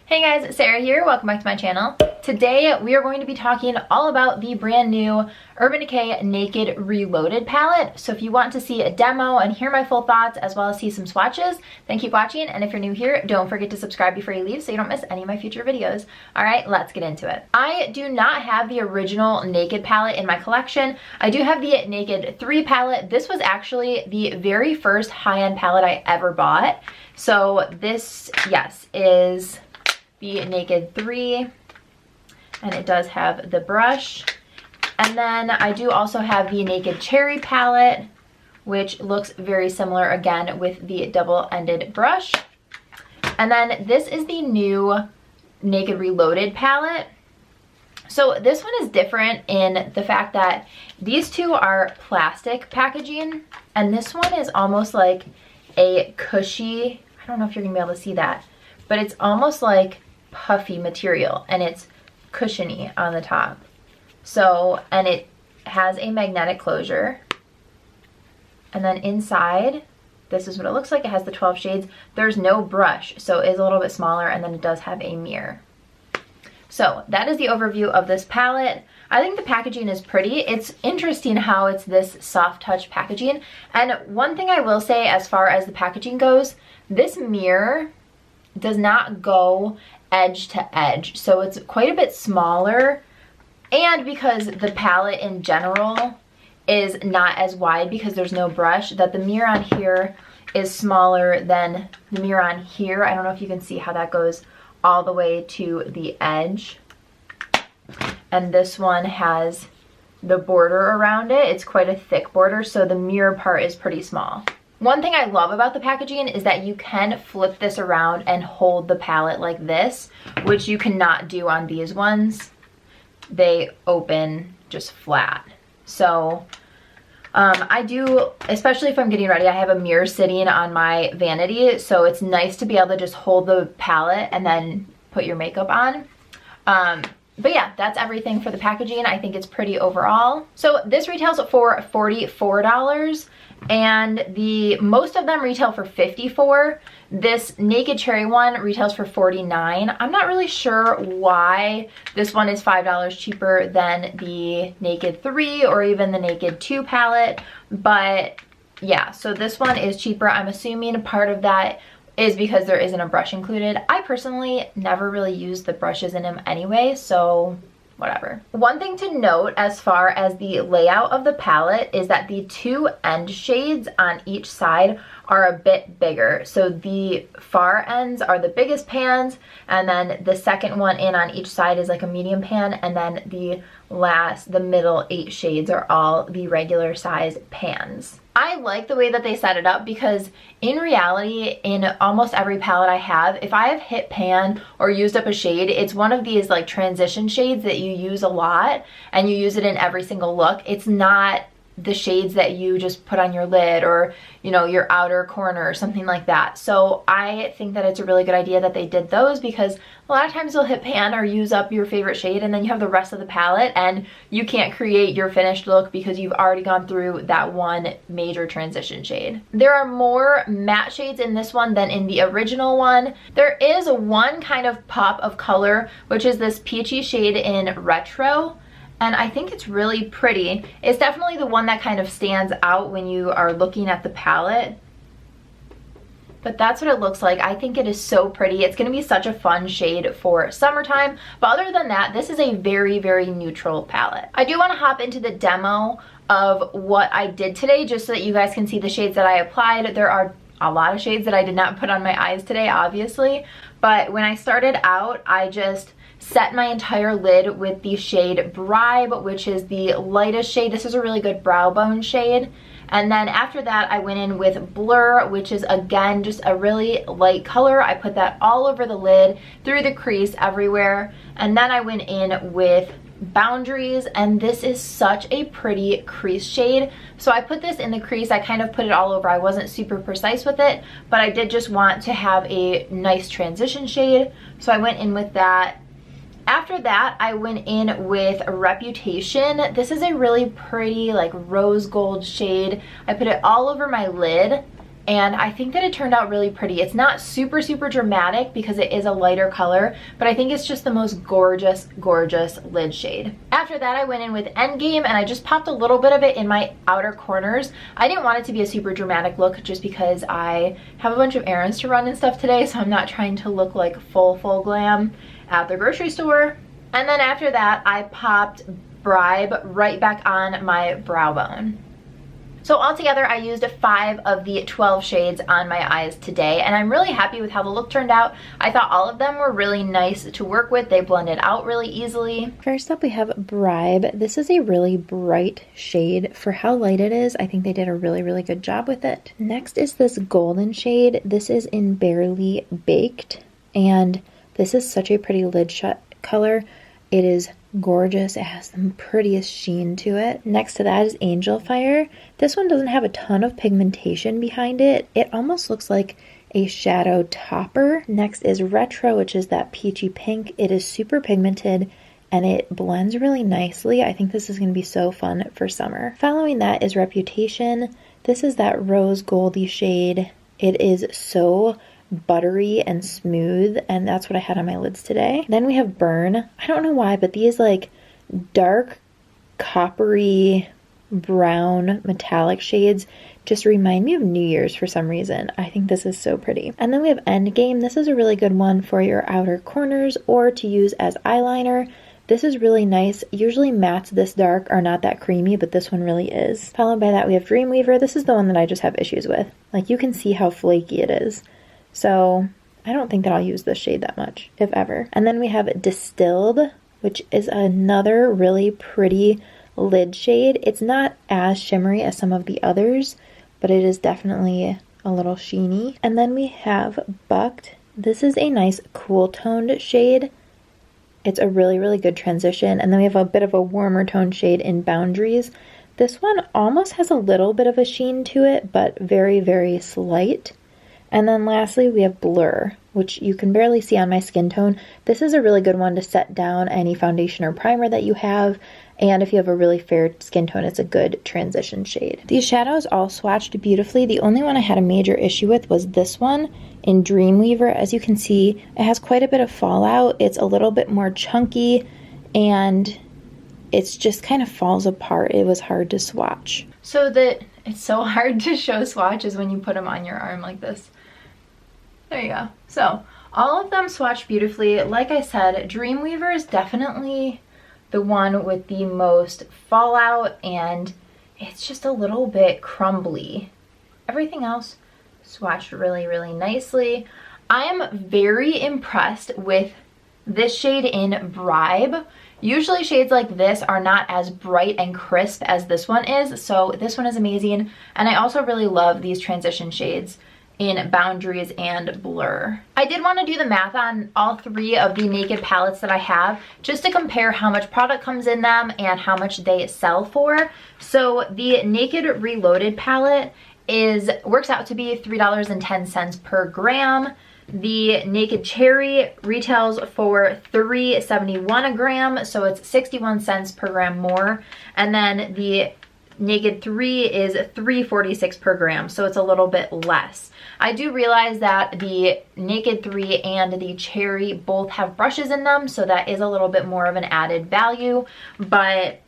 Hey guys, Sarah here. Welcome back to my channel. Today we are going to be talking all about the brand new Urban Decay Naked Reloaded palette. So if you want to see a demo and hear my full thoughts as well as see some swatches, then keep watching. And if you're new here, don't forget to subscribe before you leave so you don't miss any of my future videos. All right, let's get into it. I do not have the original Naked palette in my collection. I do have the Naked 3 palette. This was actually the very first high-end palette I ever bought. So this, yes, is the Naked 3, and it does have the brush. And then I do also have the Naked Cherry palette, which looks very similar again with the double-ended brush. And then this is the new Naked Reloaded palette. So this one is different in the fact that these two are plastic packaging, and this one is almost like a cushy, I don't know if you're gonna be able to see that, but it's almost like puffy material, and it's cushiony on the top. So, and it has a magnetic closure, and then inside, this is what it looks like. It has the 12 shades. There's no brush, so it is a little bit smaller, and then it does have a mirror. So that is the overview of this palette. I think the packaging is pretty. It's interesting how it's this soft touch packaging. And one thing I will say as far as the packaging goes, this mirror does not go edge to edge, so it's quite a bit smaller. And because the palette in general is not as wide because there's no brush, that the mirror on here is smaller than the mirror on here. I don't know if you can see how that goes all the way to the edge. And this one has the border around it. It's quite a thick border, so the mirror part is pretty small. One thing I love about the packaging is that you can flip this around and hold the palette like this, which you cannot do on these ones. They open just flat. So I do, especially if I'm getting ready, I have a mirror sitting on my vanity, so it's nice to be able to just hold the palette and then put your makeup on. But yeah, that's everything for the packaging. I think it's pretty overall. So this retails for $44, and the most of them retail for $54. This Naked Cherry one retails for $49. I'm not really sure why this one is $5 cheaper than the Naked 3 or even the Naked 2 palette, but yeah, so this one is cheaper. I'm assuming part of that is because there isn't a brush included. I personally never really use the brushes in them anyway, so whatever. One thing to note as far as the layout of the palette is that the two end shades on each side are a bit bigger. So the far ends are the biggest pans, and then the second one in on each side is like a medium pan, and then the middle 8 shades are all the regular size pans. I like the way that they set it up because in reality, in almost every palette I have, if I have hit pan or used up a shade, it's one of these like transition shades that you use a lot and you use it in every single look. It's not the shades that you just put on your lid or, you know, your outer corner or something like that. So I think that it's a really good idea that they did those, because a lot of times you'll hit pan or use up your favorite shade and then you have the rest of the palette and you can't create your finished look because you've already gone through that one major transition shade. There are more matte shades in this one than in the original one. There is one kind of pop of color, which is this peachy shade in Retro. And I think it's really pretty. It's definitely the one that kind of stands out when you are looking at the palette. But that's what it looks like. I think it is so pretty. It's going to be such a fun shade for summertime. But other than that, this is a very, very neutral palette. I do want to hop into the demo of what I did today just so that you guys can see the shades that I applied. There are a lot of shades that I did not put on my eyes today, obviously. But when I started out, I just set my entire lid with the shade Bribe, which is the lightest shade. This is a really good brow bone shade. And then after that, I went in with Blur, which is again just a really light color. I put that all over the lid, through the crease, everywhere. And then I went in with Boundaries, and this is such a pretty crease shade. So I put this in the crease. I kind of put it all over. I wasn't super precise with it, but I did just want to have a nice transition shade. So I went in with that. After that, I went in with Reputation. This is a really pretty like rose gold shade. I put it all over my lid, and I think that it turned out really pretty. It's not super, super dramatic because it is a lighter color, but I think it's just the most gorgeous, gorgeous lid shade. After that, I went in with Endgame, and I just popped a little bit of it in my outer corners. I didn't want it to be a super dramatic look just because I have a bunch of errands to run and stuff today, so I'm not trying to look like full glam at the grocery store. And then after that, I popped Bribe right back on my brow bone. So altogether, I used 5 of the 12 shades on my eyes today, and I'm really happy with how the look turned out. I thought all of them were really nice to work with. They blended out really easily. First up, we have Bribe. This is a really bright shade. For how light it is, I think they did a really, really good job with it. Next is this golden shade. This is in Barely Baked, and this is such a pretty lid shut color. It is gorgeous. It has the prettiest sheen to it. Next to that is Angel Fire. This one doesn't have a ton of pigmentation behind it. It almost looks like a shadow topper. Next is Retro, which is that peachy pink. It is super pigmented and it blends really nicely. I think this is going to be so fun for summer. Following that is Reputation. This is that rose goldy shade. It is so buttery and smooth, and that's what I had on my lids today. Then we have Burn. I don't know why, but these like dark coppery brown metallic shades just remind me of New Year's for some reason. I think this is so pretty. And then we have Endgame. This is a really good one for your outer corners or to use as eyeliner. This is really nice. Usually mattes this dark are not that creamy, but this one really is. Followed by that we have Dreamweaver. This is the one that I just have issues with. Like, you can see how flaky it is. So I don't think that I'll use this shade that much, if ever. And then we have Distilled, which is another really pretty lid shade. It's not as shimmery as some of the others, but it is definitely a little sheeny. And then we have Bucked. This is a nice cool toned shade. It's a really, really good transition. And then we have a bit of a warmer toned shade in Boundaries. This one almost has a little bit of a sheen to it, but very, very slight. And then lastly, we have Blur, which you can barely see on my skin tone. This is a really good one to set down any foundation or primer that you have. And if you have a really fair skin tone, it's a good transition shade. These shadows all swatched beautifully. The only one I had a major issue with was this one in Dreamweaver. As you can see, it has quite a bit of fallout. It's a little bit more chunky, and it's just kind of falls apart. It was hard to swatch. So that it's so hard to show swatches when you put them on your arm like this. There you go. So all of them swatched beautifully. Like I said, Dreamweaver is definitely the one with the most fallout, and it's just a little bit crumbly. Everything else swatched really, really nicely. I am very impressed with this shade in Bribe. Usually shades like this are not as bright and crisp as this one is, so this one is amazing. And I also really love these transition shades in Boundaries and Blur. I did want to do the math on all 3 of the Naked palettes that I have, just to compare how much product comes in them and how much they sell for. So the Naked Reloaded palette works out to be $3.10 per gram. The Naked Cherry retails for $3.71 a gram, so it's 61 cents per gram more. And then the Naked 3 is $3.46 per gram, so it's a little bit less. I do realize that the Naked 3 and the Cherry both have brushes in them, so that is a little bit more of an added value, but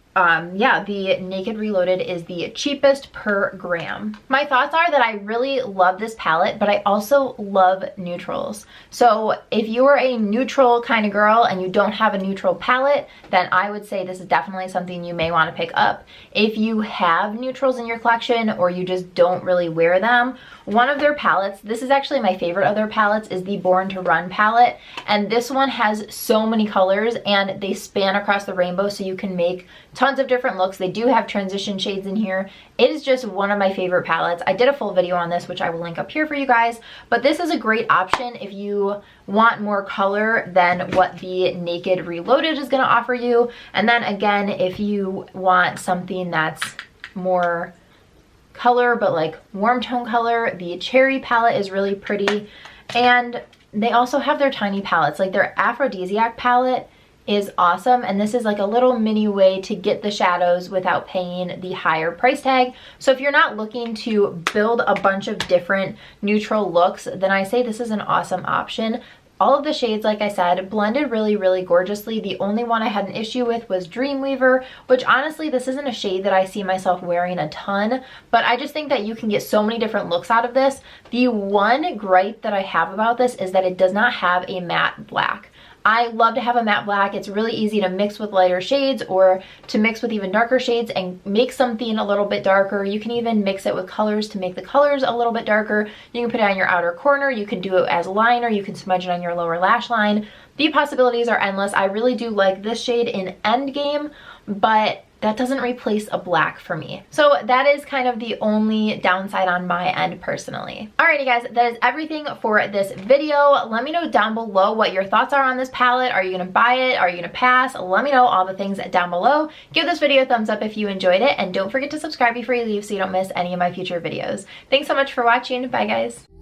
yeah, the Naked Reloaded is the cheapest per gram. My thoughts are that I really love this palette, but I also love neutrals. So if you are a neutral kind of girl and you don't have a neutral palette, then I would say this is definitely something you may want to pick up. If you have neutrals in your collection or you just don't really wear them, one of their palettes, this is actually my favorite of their palettes, is the Born to Run palette. And this one has so many colors and they span across the rainbow, so you can make tons of different looks. They do have transition shades in here. It is just one of my favorite palettes. I did a full video on this, which I will link up here for you guys, but this is a great option if you want more color than what the Naked Reloaded is going to offer you. And then again, if you want something that's more color but like warm tone color, the Cherry palette is really pretty. And they also have their tiny palettes, like their Aphrodisiac palette is awesome, and this is like a little mini way to get the shadows without paying the higher price tag. So if you're not looking to build a bunch of different neutral looks, then I say this is an awesome option. All of the shades, like I said, blended really, really gorgeously. The only one I had an issue with was Dreamweaver, which honestly, this isn't a shade that I see myself wearing a ton, but I just think that you can get so many different looks out of this. The one gripe that I have about this is that it does not have a matte black. I love to have a matte black. It's really easy to mix with lighter shades or to mix with even darker shades and make something a little bit darker. You can even mix it with colors to make the colors a little bit darker. You can put it on your outer corner. You can do it as a liner. You can smudge it on your lower lash line. The possibilities are endless. I really do like this shade in Endgame, but that doesn't replace a black for me. So that is kind of the only downside on my end personally. Alrighty guys, that is everything for this video. Let me know down below what your thoughts are on this palette. Are you gonna buy it? Are you gonna pass? Let me know all the things down below. Give this video a thumbs up if you enjoyed it, and don't forget to subscribe before you leave so you don't miss any of my future videos. Thanks so much for watching. Bye guys.